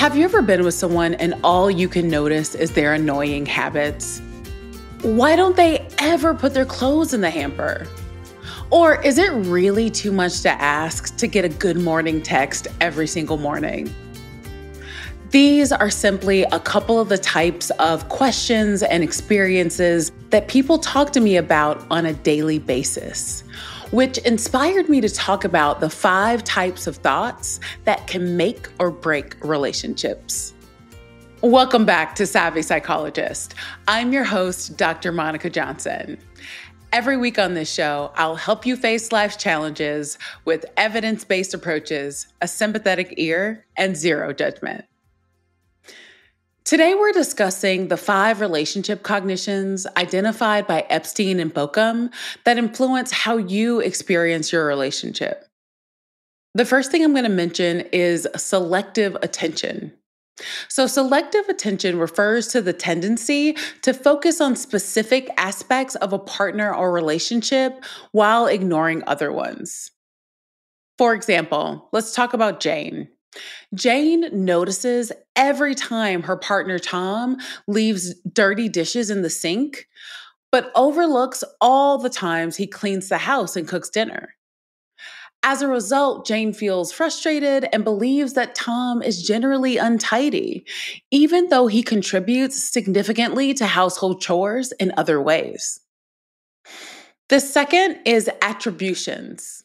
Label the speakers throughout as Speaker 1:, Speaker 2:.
Speaker 1: Have you ever been with someone and all you can notice is their annoying habits? Why don't they ever put their clothes in the hamper? Or is it really too much to ask to get a good morning text every single morning? These are simply a couple of the types of questions and experiences that people talk to me about on a daily basis, which inspired me to talk about the 5 types of thoughts that can make or break relationships. Welcome back to Savvy Psychologist. I'm your host, Dr. Monica Johnson. Every week on this show, I'll help you face life's challenges with evidence-based approaches, a sympathetic ear, and zero judgment. Today, we're discussing the 5 relationship cognitions identified by Epstein and Bochum that influence how you experience your relationship. The first thing I'm going to mention is selective attention. So selective attention refers to the tendency to focus on specific aspects of a partner or relationship while ignoring other ones. For example, let's talk about Jane. Jane notices every time her partner Tom leaves dirty dishes in the sink, but overlooks all the times he cleans the house and cooks dinner. As a result, Jane feels frustrated and believes that Tom is generally untidy, even though he contributes significantly to household chores in other ways. The second is attributions.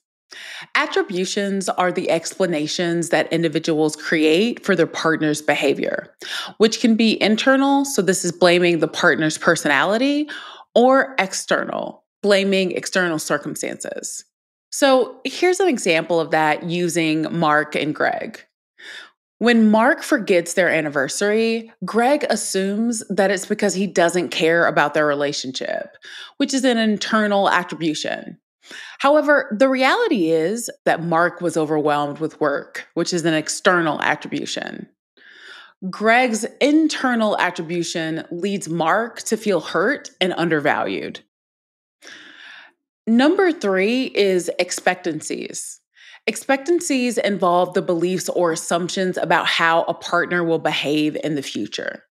Speaker 1: Attributions are the explanations that individuals create for their partner's behavior, which can be internal, so this is blaming the partner's personality, or external, blaming external circumstances. So here's an example of that using Mark and Greg. When Mark forgets their anniversary, Greg assumes that it's because he doesn't care about their relationship, which is an internal attribution. However, the reality is that Mark was overwhelmed with work, which is an external attribution. Greg's internal attribution leads Mark to feel hurt and undervalued. Number 3 is expectancies. Expectancies involve the beliefs or assumptions about how a partner will behave in the future.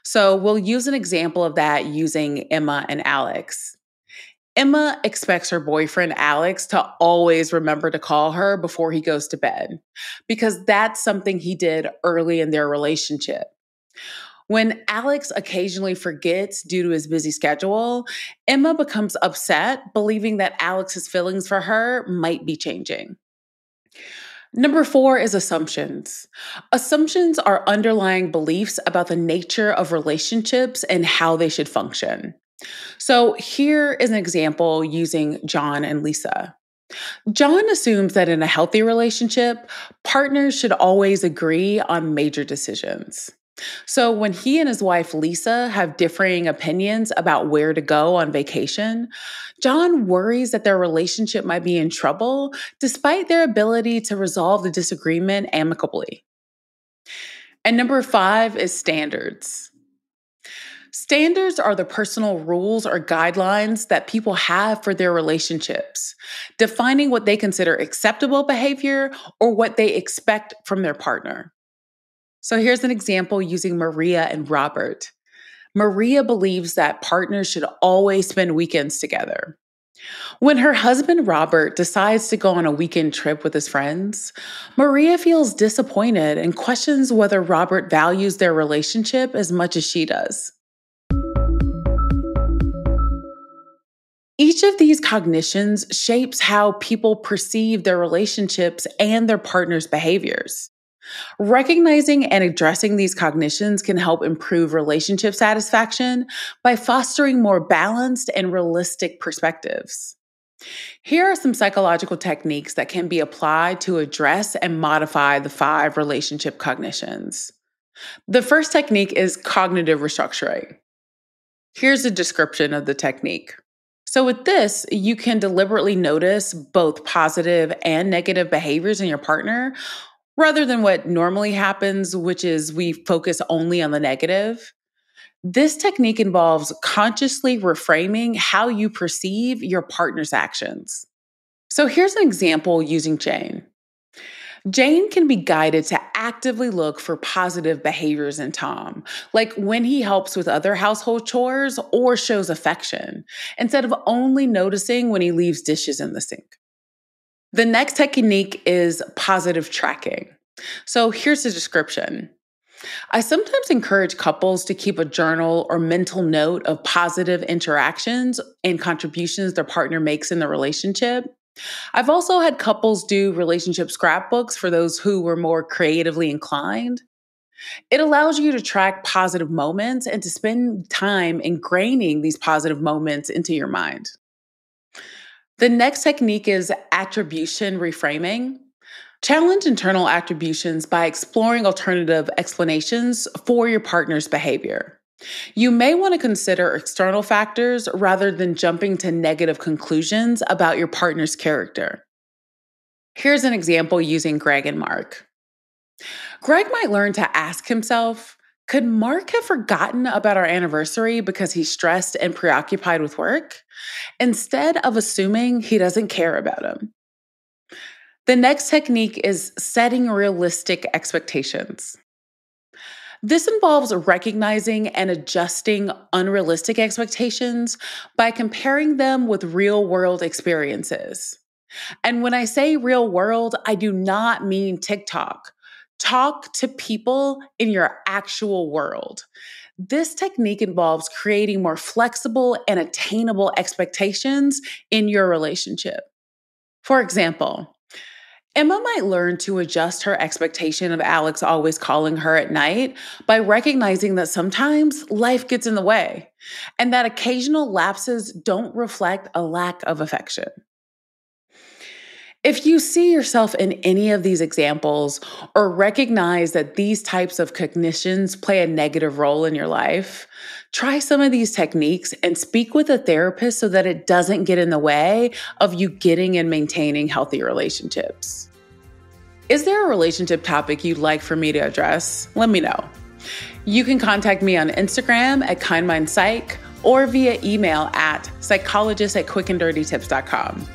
Speaker 1: So we'll use an example of that using Emma and Alex. Emma expects her boyfriend, Alex, to always remember to call her before he goes to bed, because that's something he did early in their relationship. When Alex occasionally forgets due to his busy schedule, Emma becomes upset, believing that Alex's feelings for her might be changing. Number 4 is assumptions. Assumptions are underlying beliefs about the nature of relationships and how they should function. So here is an example using John and Lisa. John assumes that in a healthy relationship, partners should always agree on major decisions. So when he and his wife Lisa have differing opinions about where to go on vacation, John worries that their relationship might be in trouble despite their ability to resolve the disagreement amicably. And number 5 is standards. Standards are the personal rules or guidelines that people have for their relationships, defining what they consider acceptable behavior or what they expect from their partner. So here's an example using Maria and Robert. Maria believes that partners should always spend weekends together. When her husband, Robert, decides to go on a weekend trip with his friends, Maria feels disappointed and questions whether Robert values their relationship as much as she does. Each of these cognitions shapes how people perceive their relationships and their partner's behaviors. Recognizing and addressing these cognitions can help improve relationship satisfaction by fostering more balanced and realistic perspectives. Here are some psychological techniques that can be applied to address and modify the 5 relationship cognitions. The first technique is cognitive restructuring. Here's a description of the technique. So with this, you can deliberately notice both positive and negative behaviors in your partner, rather than what normally happens, which is we focus only on the negative. This technique involves consciously reframing how you perceive your partner's actions. So here's an example using Jane. Jane can be guided to actively look for positive behaviors in Tom, like when he helps with other household chores or shows affection, instead of only noticing when he leaves dishes in the sink. The next technique is positive tracking. So here's the description. I sometimes encourage couples to keep a journal or mental note of positive interactions and contributions their partner makes in the relationship. I've also had couples do relationship scrapbooks for those who were more creatively inclined. It allows you to track positive moments and to spend time ingraining these positive moments into your mind. The next technique is attribution reframing. Challenge internal attributions by exploring alternative explanations for your partner's behavior. You may want to consider external factors rather than jumping to negative conclusions about your partner's character. Here's an example using Greg and Mark. Greg might learn to ask himself, could Mark have forgotten about our anniversary because he's stressed and preoccupied with work? Instead of assuming he doesn't care about him. The next technique is setting realistic expectations. This involves recognizing and adjusting unrealistic expectations by comparing them with real-world experiences. And when I say real world, I do not mean TikTok. Talk to people in your actual world. This technique involves creating more flexible and attainable expectations in your relationship. For example, Emma might learn to adjust her expectation of Alex always calling her at night by recognizing that sometimes life gets in the way and that occasional lapses don't reflect a lack of affection. If you see yourself in any of these examples or recognize that these types of cognitions play a negative role in your life, try some of these techniques and speak with a therapist so that it doesn't get in the way of you getting and maintaining healthy relationships. Is there a relationship topic you'd like for me to address? Let me know. You can contact me on Instagram at KindMindPsych or via email at psychologist@quickanddirtytips.com.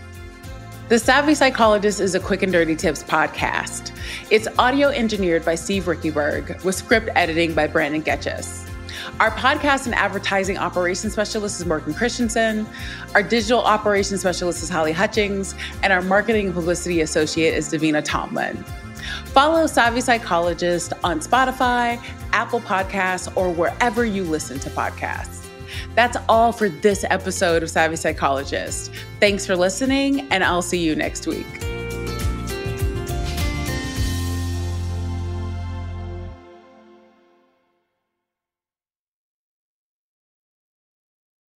Speaker 1: The Savvy Psychologist is a Quick and Dirty Tips podcast. It's audio engineered by Steve Rickyberg with script editing by Brandon Getchus. Our podcast and advertising operations specialist is Morgan Christensen. Our digital operations specialist is Holly Hutchings. And our marketing and publicity associate is Davina Tomlin. Follow Savvy Psychologist on Spotify, Apple Podcasts, or wherever you listen to podcasts. That's all for this episode of Savvy Psychologist. Thanks for listening, and I'll see you next week.